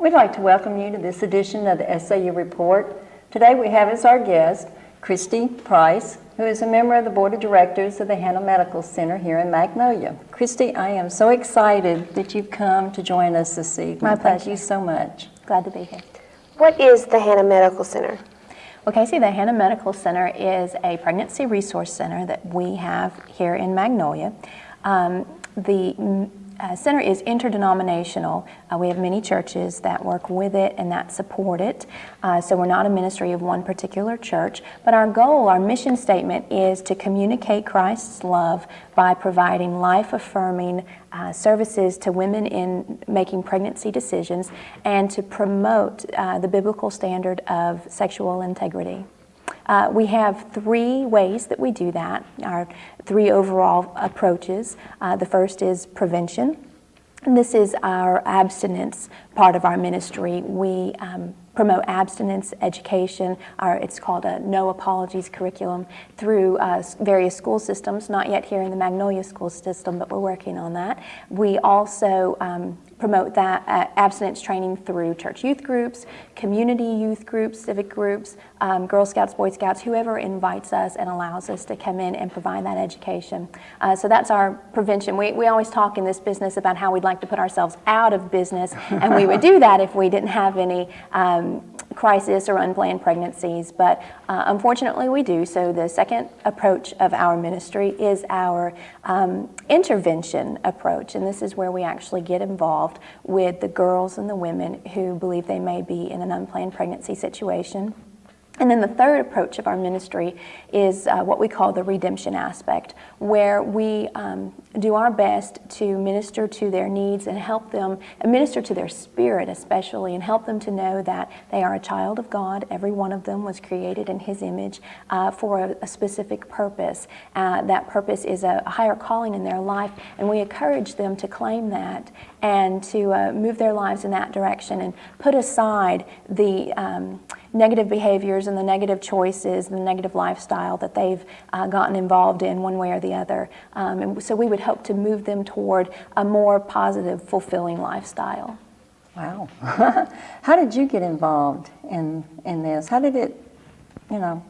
We'd like to welcome you to this edition of the SAU Report. Today we have as our guest Kristi Price, who is a member of the Board of Directors of the Hannah Medical Center here in Magnolia. Kristi, I am so excited that you've come to join us this evening. My pleasure. Thank you so much. Glad to be here. What is the Hannah Medical Center? Well, Casey, the Hannah Medical Center is a pregnancy resource center that we have here in Magnolia. The center is interdenominational. We have many churches that work with it and that support it. So we're not a ministry of one particular church, but our goal, our mission statement is to communicate Christ's love by providing life-affirming services to women in making pregnancy decisions and to promote the biblical standard of sexual integrity. We have three ways that we do that, our three overall approaches. The first is prevention, and this is our abstinence part of our ministry. We promote abstinence education. It's called a No Apologies curriculum through various school systems, not yet here in the Magnolia school system, but we're working on that. We also promote that abstinence training through church youth groups, community youth groups, civic groups, Girl Scouts, Boy Scouts, whoever invites us and allows us to come in and provide that education. So that's our prevention. We always talk in this business about how we'd like to put ourselves out of business, and we would do that if we didn't have any crisis or unplanned pregnancies, but unfortunately we do. So the second approach of our ministry is our intervention approach, and this is where we actually get involved with the girls and the women who believe they may be in an unplanned pregnancy situation. And then the third approach of our ministry is what we call the redemption aspect, where we do our best to minister to their needs and help them, and minister to their spirit especially, and help them to know that they are a child of God. Every one of them was created in His image for a specific purpose. That purpose is a higher calling in their life, and we encourage them to claim that and to move their lives in that direction and put aside the negative behaviors and the negative choices and the negative lifestyle that they've gotten involved in one way or the other. And so we would hope to move them toward a more positive, fulfilling lifestyle. Wow. How did you get involved in this? How did it,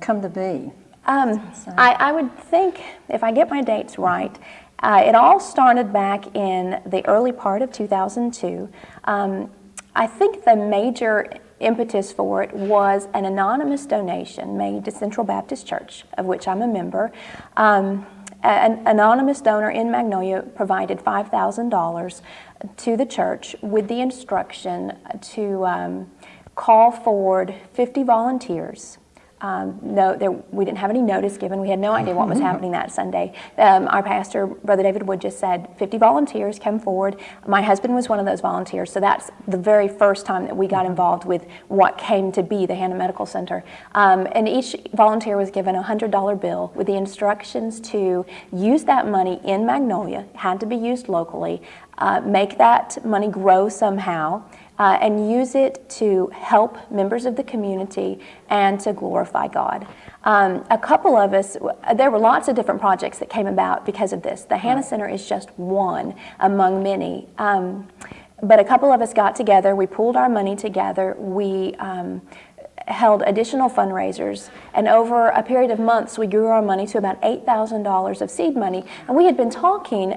come to be? I would think, if I get my dates right, it all started back in the early part of 2002. I think the major impetus for it was an anonymous donation made to Central Baptist Church, of which I'm a member. An anonymous donor in Magnolia provided $5,000 to the church with the instruction to call forward 50 volunteers. We didn't have any notice given. We had no idea what was happening that Sunday. Our pastor, Brother David Wood, just said 50 volunteers come forward. My husband was one of those volunteers, so that's the very first time that we got involved with what came to be the Hannah Medical Center. And each volunteer was given a $100 bill with the instructions to use that money in Magnolia, had to be used locally, make that money grow somehow, and use it to help members of the community and to glorify God. A couple of us, there were lots of different projects that came about because of this. The Hannah Center is just one among many. But a couple of us got together, we pooled our money together, we held additional fundraisers, and over a period of months we grew our money to about $8,000 of seed money. And we had been talking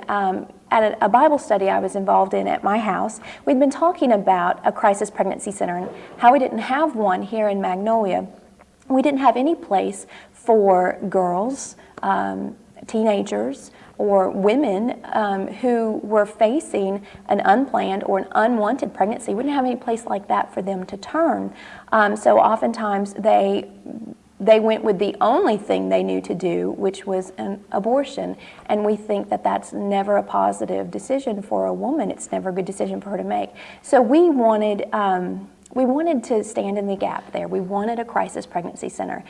at a Bible study I was involved in at my house. We'd been talking about a crisis pregnancy center and how we didn't have one here in Magnolia. We didn't have any place for girls, teenagers, or women who were facing an unplanned or an unwanted pregnancy. We didn't have any place like that for them to turn. So oftentimes they went with the only thing they knew to do, which was an abortion. And we think that that's never a positive decision for a woman. It's never a good decision for her to make. So we wanted to stand in the gap there. We wanted a crisis pregnancy center.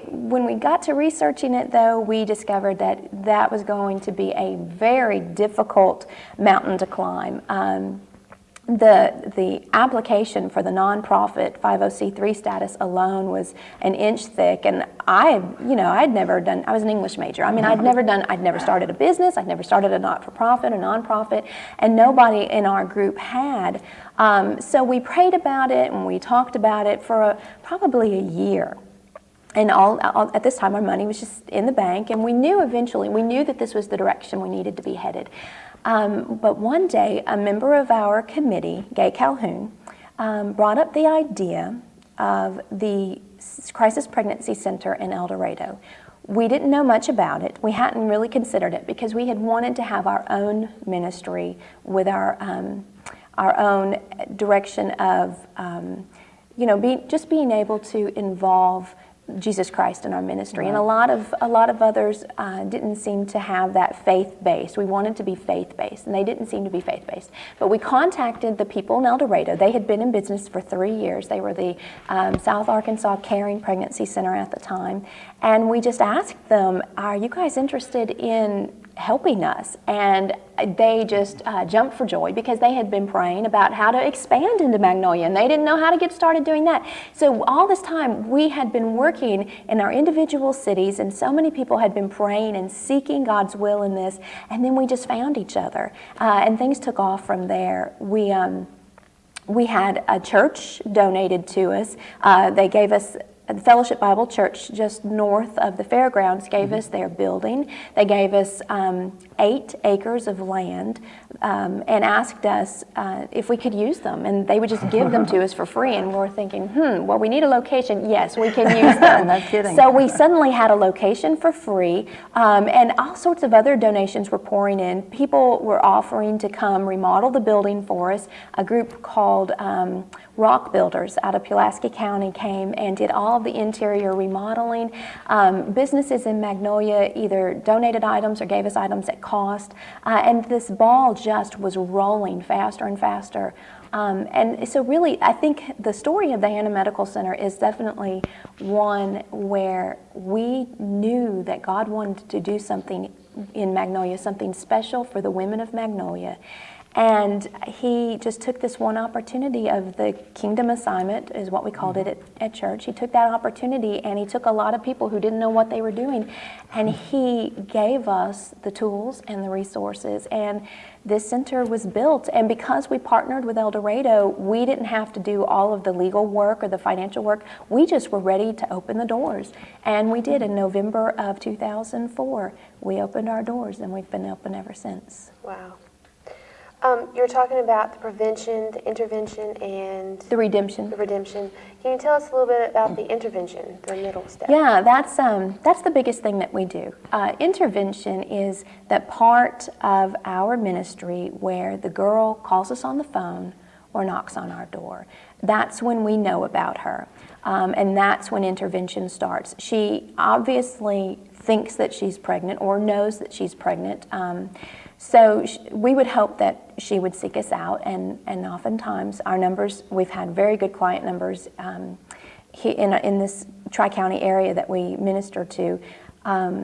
When we got to researching it, though, we discovered that was going to be a very difficult mountain to climb. the application for the nonprofit 50c3 status alone was an inch thick, and I was an English major. I mean, I'd never started a business, I'd never started a not-for-profit, a nonprofit, and nobody in our group had. So we prayed about it and we talked about it for probably a year. And all at this time, our money was just in the bank, and we knew that this was the direction we needed to be headed. But one day, a member of our committee, Gay Calhoun, brought up the idea of the Crisis Pregnancy Center in El Dorado. We didn't know much about it. We hadn't really considered it because we had wanted to have our own ministry with our own direction of, being able to involve Jesus Christ in our ministry. Right. And a lot of others didn't seem to have that faith base. We wanted to be faith based, and they didn't seem to be faith based. But we contacted the people in El Dorado. They had been in business for 3 years. They were the South Arkansas Caring Pregnancy Center at the time, and we just asked them, "Are you guys interested in helping us?" And they just jumped for joy because they had been praying about how to expand into Magnolia, and they didn't know how to get started doing that. So all this time we had been working in our individual cities, and so many people had been praying and seeking God's will in this, and then we just found each other, and things took off from there. We had a church donated to us. They gave us the Fellowship Bible Church just north of the fairgrounds gave us their building. They gave us 8 acres of land and asked us if we could use them, and they would just give them to us for free. And we're thinking, well, we need a location. Yes, we can use them. No kidding. So we suddenly had a location for free, and all sorts of other donations were pouring in. People were offering to come remodel the building for us. A group called Rock Builders out of Pulaski County came and did all of the interior remodeling. Businesses in Magnolia either donated items or gave us items at cost, and this ball just was rolling faster and faster. And so really, I think the story of the Hannah Medical Center is definitely one where we knew that God wanted to do something in Magnolia, something special for the women of Magnolia. And he just took this one opportunity of the kingdom assignment, is what we called it at church. He took that opportunity, and he took a lot of people who didn't know what they were doing, and he gave us the tools and the resources, and this center was built. And because we partnered with El Dorado, we didn't have to do all of the legal work or the financial work. We just were ready to open the doors, and we did. In November of 2004, we opened our doors, and we've been open ever since. Wow. You're talking about the prevention, the intervention, and the redemption. The redemption. Can you tell us a little bit about the intervention, the middle step? Yeah, that's the biggest thing that we do. Intervention is that part of our ministry where the girl calls us on the phone or knocks on our door. That's when we know about her, and that's when intervention starts. She obviously thinks that she's pregnant or knows that she's pregnant. So we would hope that she would seek us out, and oftentimes our numbers, we've had very good client numbers in this Tri-County area that we minister to.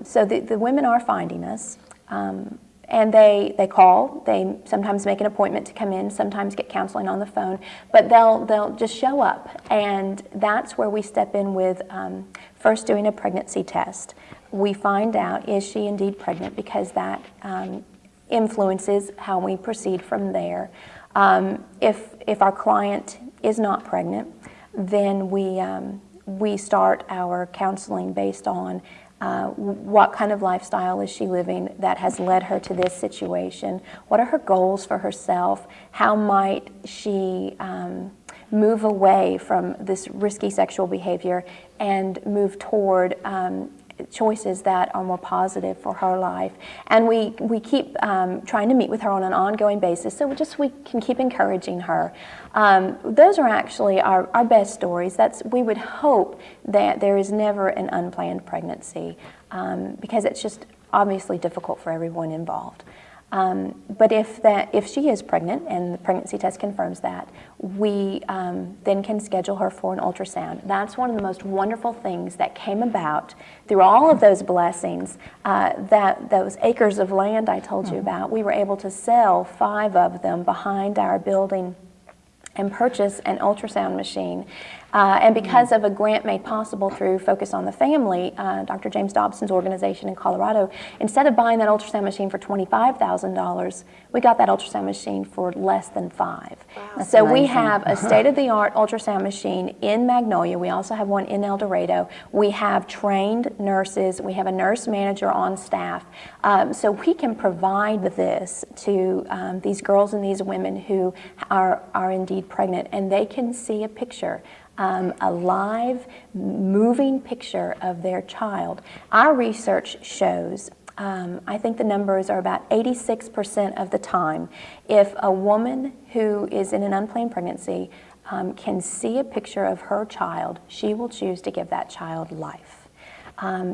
So the women are finding us, and they call, they sometimes make an appointment to come in, sometimes get counseling on the phone, but they'll just show up, and that's where we step in with first doing a pregnancy test. We find out, is she indeed pregnant, because that influences how we proceed from there. If our client is not pregnant, then we start our counseling based on what kind of lifestyle is she living that has led her to this situation? What are her goals for herself? How might she move away from this risky sexual behavior and move toward choices that are more positive for her life? And we keep trying to meet with her on an ongoing basis, so we can keep encouraging her. Those are actually our best stories. We would hope that there is never an unplanned pregnancy, because it's just obviously difficult for everyone involved. But if she is pregnant and the pregnancy test confirms that, we then can schedule her for an ultrasound. That's one of the most wonderful things that came about through all of those blessings, that those acres of land I told you about. We were able to sell 5 of them behind our building and purchase an ultrasound machine. And because of a grant made possible through Focus on the Family, Dr. James Dobson's organization in Colorado, instead of buying that ultrasound machine for $25,000, we got that ultrasound machine for less than $5,000. Wow. So we have a state-of-the-art ultrasound machine in Magnolia. We also have one in El Dorado. We have trained nurses. We have a nurse manager on staff. So we can provide this to these girls and these women who are indeed pregnant, and they can see a picture, a live, moving picture of their child. Our research shows, I think the numbers are about 86% of the time, if a woman who is in an unplanned pregnancy can see a picture of her child, she will choose to give that child life.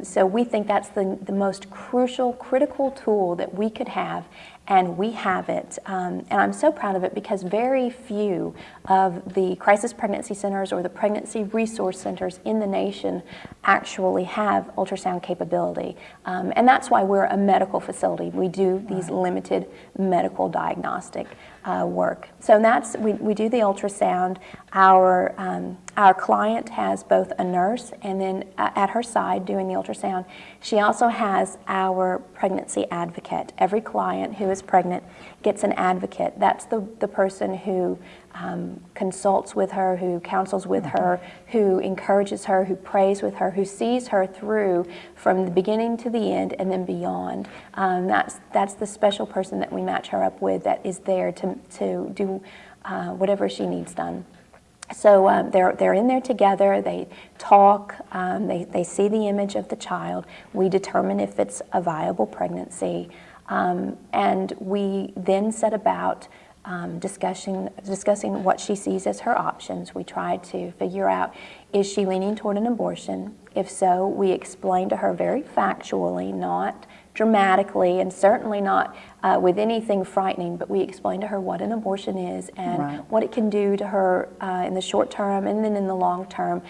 So we think that's the most crucial, critical tool that we could have, and we have it. And I'm so proud of it because very few of the crisis pregnancy centers or the pregnancy resource centers in the nation actually have ultrasound capability. And that's why we're a medical facility. We do these limited medical diagnostic work. So we do the ultrasound. Our client has both a nurse and then at her side doing the ultrasound. She also has our pregnancy advocate. Every client who is pregnant gets an advocate. That's the person who consults with her, who counsels with her, who encourages her, who prays with her, who sees her through from the beginning to the end and then beyond. That's the special person that we match her up with that is there to do whatever she needs done. So they're in there together, they talk, they see the image of the child, we determine if it's a viable pregnancy, and we then set about discussing what she sees as her options. We try to figure out, is she leaning toward an abortion? If so, we explain to her very factually, not dramatically, and certainly not with anything frightening, but we explain to her what an abortion is and what it can do to her in the short term and then in the long term.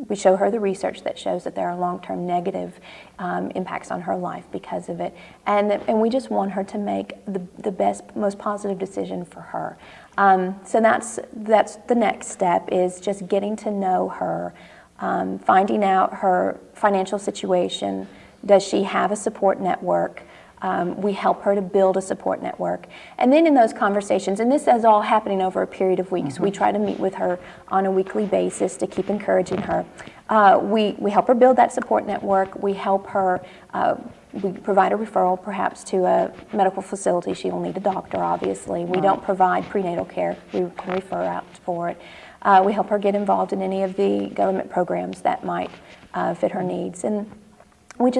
We show her the research that shows that there are long-term negative impacts on her life because of it, and we just want her to make the best, most positive decision for her. So that's the next step, is just getting to know her, finding out her financial situation. Does she have a support network? We help her to build a support network. And then in those conversations, and this is all happening over a period of weeks, we try to meet with her on a weekly basis to keep encouraging her. We help her build that support network. We help her, we provide a referral perhaps to a medical facility. She will need a doctor, obviously. We don't provide prenatal care. We can refer out for it. We help her get involved in any of the government programs that might fit her needs. And we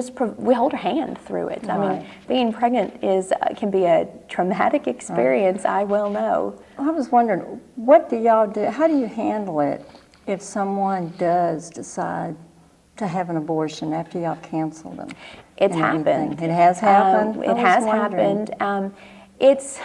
hold her hand through it. I mean, being pregnant can be a traumatic experience, I well know. I was wondering, what do y'all do? How do you handle it if someone does decide to have an abortion after y'all counsel them? It's happened. It has happened? It has happened. It's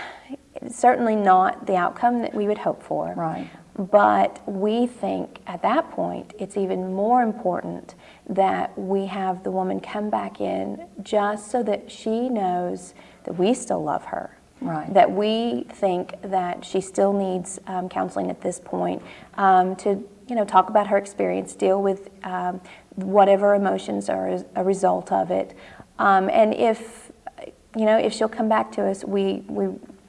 certainly not the outcome that we would hope for. Right. But we think at that point it's even more important that we have the woman come back in just so that she knows that we still love her. Right. That we think that she still needs counseling at this point to talk about her experience, deal with whatever emotions are a result of it. And if she'll come back to us, we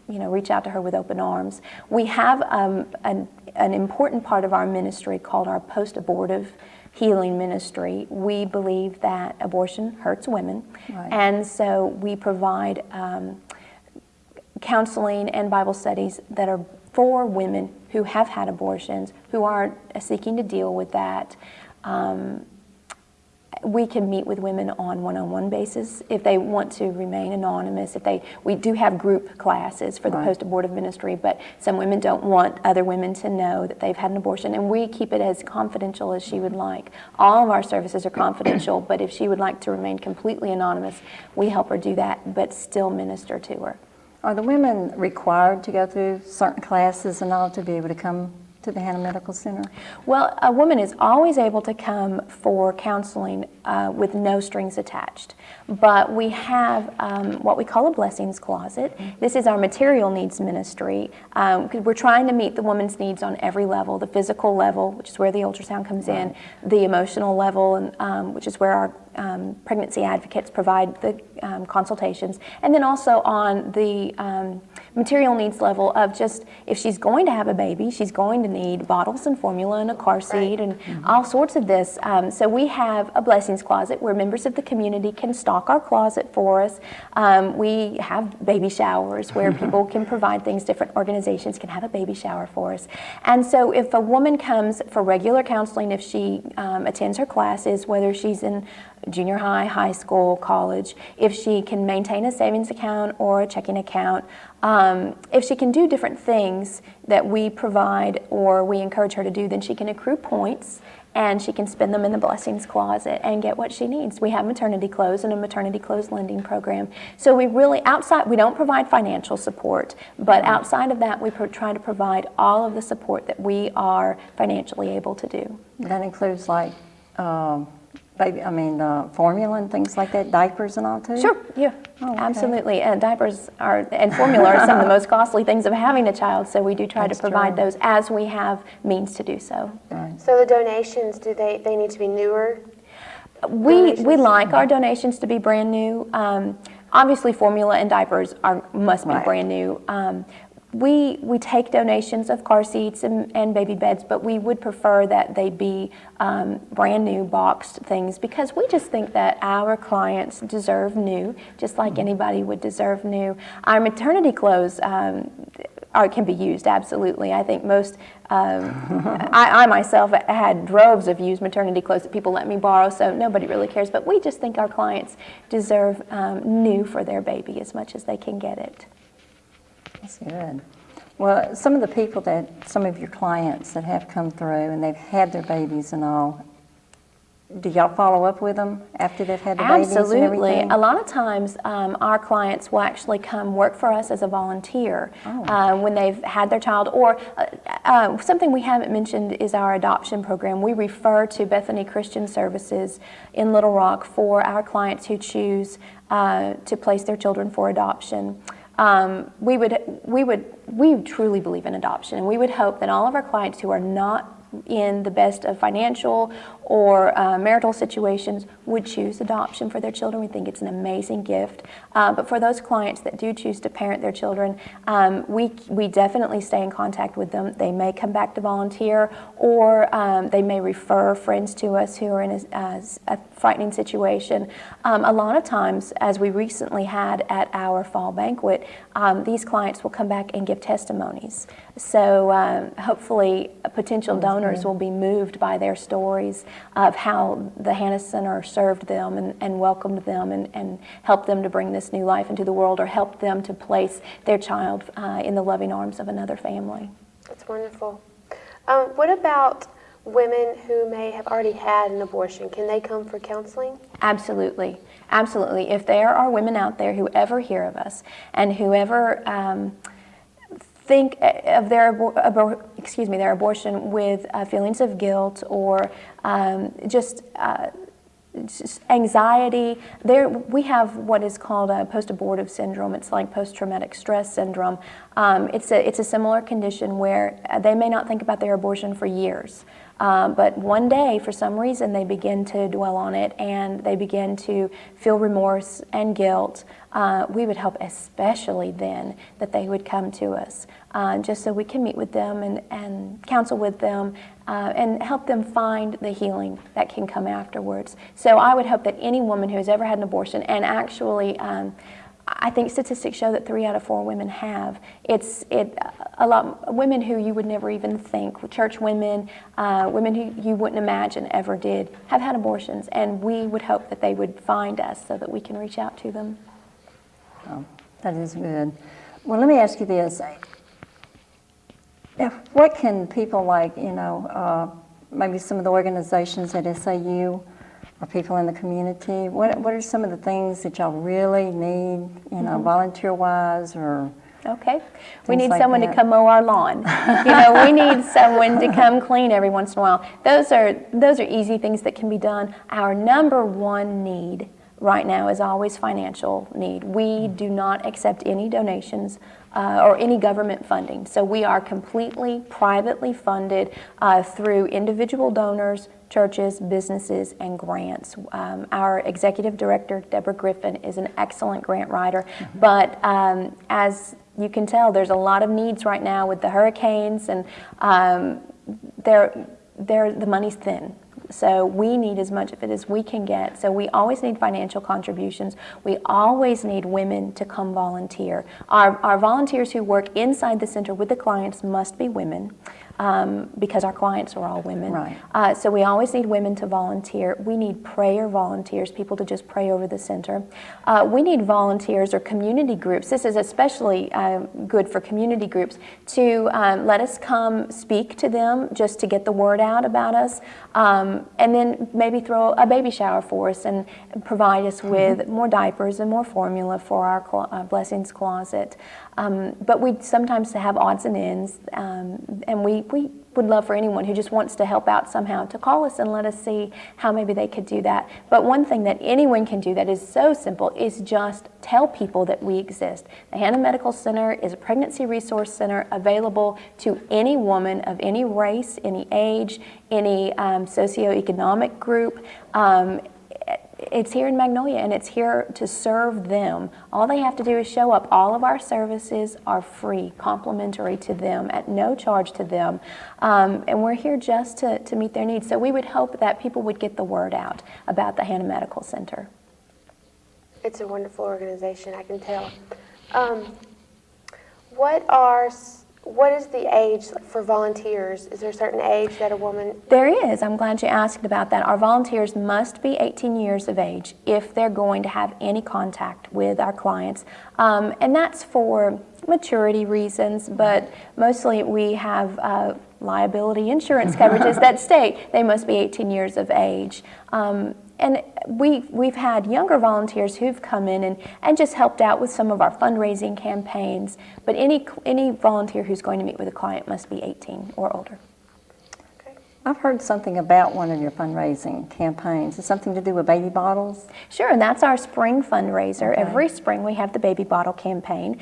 reach out to her with open arms. We have an important part of our ministry called our post-abortive healing ministry. We believe that abortion hurts women, and so we provide counseling and Bible studies that are for women who have had abortions, who are seeking to deal with that. We can meet with women on one-on-one basis if they want to remain anonymous. We do have group classes for the post-abortive ministry, but some women don't want other women to know that they've had an abortion, and we keep it as confidential as she would like. All of our services are confidential, but if she would like to remain completely anonymous, we help her do that, but still minister to her. Are the women required to go through certain classes and all to be able to come to the Hannah Medical Center? Well, a woman is always able to come for counseling with no strings attached. But we have what we call a blessings closet. This is our material needs ministry. We're trying to meet the woman's needs on every level, the physical level, which is where the ultrasound comes in, the emotional level, and, which is where our pregnancy advocates provide the consultations, and then also on the material needs level of just if she's going to have a baby, she's going to need bottles and formula and a car seat and all sorts of this. So we have a blessings closet where members of the community can stock our closet for us. We have baby showers where people can provide things. Different organizations can have a baby shower for us. And so if a woman comes for regular counseling, if she attends her classes, whether she's in junior high, high school, college, if she can maintain a savings account or a checking account, if she can do different things that we provide or we encourage her to do, then she can accrue points and she can spend them in the blessings closet and get what she needs. We have maternity clothes and a maternity clothes lending program. So we really, outside, we don't provide financial support, but outside of that, we try to provide all of the support that we are financially able to do. That includes like formula and things like that, diapers and all too? Sure, yeah, Oh, okay. absolutely. And diapers and formula are some of the most costly things of having a child, so we do try That's to provide true. those as we have means to do so. Right. So the donations, do they need to be newer? We Donations? like our donations to be brand new. Obviously, formula and diapers must be Right. brand new. We take donations of car seats and baby beds, but we would prefer that they be brand new boxed things because we just think that our clients deserve new, just like anybody would deserve new. Our maternity clothes can be used, absolutely. I think most, I myself had droves of used maternity clothes that people let me borrow, so nobody really cares, but we just think our clients deserve new for their baby as much as they can get it. That's good. Well, some of your clients that have come through and they've had their babies and all, do y'all follow up with them after they've had the babies and Absolutely. everything? A lot of times our clients will actually come work for us as a volunteer when they've had their child. Or something we haven't mentioned is our adoption program. We refer to Bethany Christian Services in Little Rock for our clients who choose to place their children for adoption. We truly believe in adoption, and we would hope that all of our clients who are not in the best of financial or marital situations would choose adoption for their children. We think it's an amazing gift. But for those clients that do choose to parent their children, we definitely stay in contact with them. They may come back to volunteer, or they may refer friends to us who are in a frightening situation. A lot of times, as we recently had at our fall banquet, these clients will come back and give testimonies. So hopefully potential donors will be moved by their stories of how the Hannah Center served them and welcomed them and helped them to bring this new life into the world, or helped them to place their child in the loving arms of another family. That's wonderful. What about women who may have already had an abortion? Can they come for counseling? Absolutely. Absolutely. If there are women out there who ever hear of us and who ever think of their abortion with feelings of guilt or just anxiety, we have what is called a post-abortive syndrome. It's like post-traumatic stress syndrome. It's a similar condition where they may not think about their abortion for years. But one day, for some reason, they begin to dwell on it and they begin to feel remorse and guilt. We would hope especially then that they would come to us just so we can meet with them and counsel with them and help them find the healing that can come afterwards. So I would hope that any woman who has ever had an abortion, and actually I think statistics show that 3 out of 4 women have. A lot women who you would never even think, church women, women who you wouldn't imagine ever did, have had abortions, and we would hope that they would find us so that we can reach out to them. Oh, that is good. Well, let me ask you this: what can people maybe some of the organizations at SAU or people in the community, what are some of the things that y'all really need, volunteer-wise or Okay. We Things need like someone to that. come mow our lawn. We need someone to come clean every once in a while. Those are easy things that can be done. Our number one need right now is always financial need. We do not accept any donations or any government funding. So we are completely privately funded through individual donors, churches, businesses, and grants. Our executive director, Deborah Griffin, is an excellent grant writer, but as you can tell, there's a lot of needs right now with the hurricanes, and the money's thin. So we need as much of it as we can get. So we always need financial contributions. We always need women to come volunteer. Our volunteers who work inside the center with the clients must be women. Because our clients are all women. Right. So we always need women to volunteer. We need prayer volunteers, people to just pray over the center. We need volunteers or community groups. This is especially good for community groups to let us come speak to them just to get the word out about us, and then maybe throw a baby shower for us and provide us with more diapers and more formula for our Blessings Closet. But we sometimes have odds and ends, and we would love for anyone who just wants to help out somehow to call us and let us see how maybe they could do that. But one thing that anyone can do that is so simple is just tell people that we exist. The Hannah Medical Center is a pregnancy resource center available to any woman of any race, any age, any socioeconomic group. It's here in Magnolia, and it's here to serve them. All they have to do is show up. All of our services are free, complimentary to them, at no charge to them. And we're here just to meet their needs. So we would hope that people would get the word out about the Hannah Medical Center. It's a wonderful organization, I can tell. What is the age for volunteers? Is there a certain age that a woman... There is. I'm glad you asked about that. Our volunteers must be 18 years of age if they're going to have any contact with our clients. And that's for maturity reasons, but mostly we have liability insurance coverages that state they must be 18 years of age. And we've had younger volunteers who've come in and just helped out with some of our fundraising campaigns. But any volunteer who's going to meet with a client must be 18 or older. I've heard something about one of your fundraising campaigns. It's something to do with baby bottles? Sure, and that's our spring fundraiser. Okay. Every spring we have the baby bottle campaign.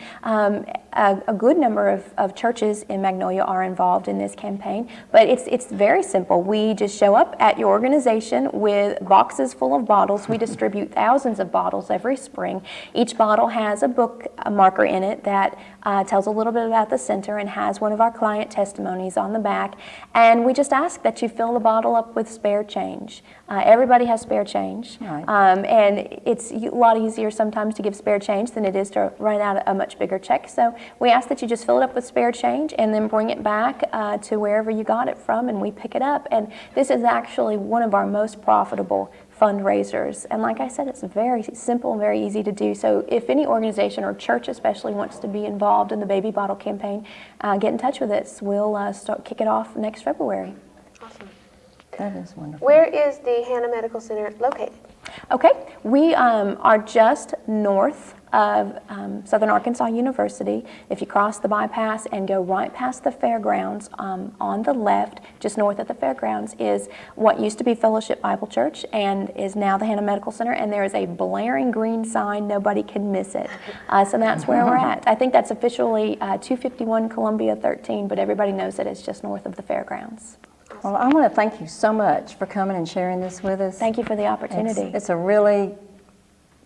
A good number of churches in Magnolia are involved in this campaign, but it's very simple. We just show up at your organization with boxes full of bottles. We distribute thousands of bottles every spring. Each bottle has a book marker in it that tells a little bit about the center and has one of our client testimonies on the back. And we just ask that you fill the bottle up with spare change. Everybody has spare change. Right. And it's a lot easier sometimes to give spare change than it is to write out a much bigger check. So we ask that you just fill it up with spare change and then bring it back to wherever you got it from, and we pick it up. And this is actually one of our most profitable fundraisers. And like I said, it's very simple and very easy to do. So if any organization or church especially wants to be involved in the baby bottle campaign, get in touch with us. We'll kick it off next February. Awesome. That is wonderful. Where is the Hannah Medical Center located? Okay, we are just north of Southern Arkansas University. If you cross the bypass and go right past the fairgrounds, on the left, just north of the fairgrounds, is what used to be Fellowship Bible Church and is now the Hannah Medical Center, and there is a blaring green sign. Nobody can miss it. So that's where we're at. I think that's officially 251 Columbia 13, but everybody knows that it's just north of the fairgrounds. Well, I want to thank you so much for coming and sharing this with us. Thank you for the opportunity. It's a really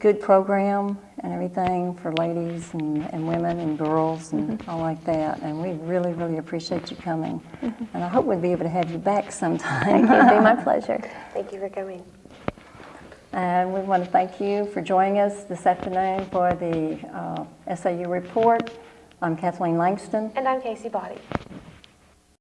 good program and everything for ladies and women and girls and all like that. And we really, really appreciate you coming. And I hope we'll be able to have you back sometime. Thank you. It'd be my pleasure. Thank you for coming. And we want to thank you for joining us this afternoon for the SAU report. I'm Kathleen Langston. And I'm Casey Boddie.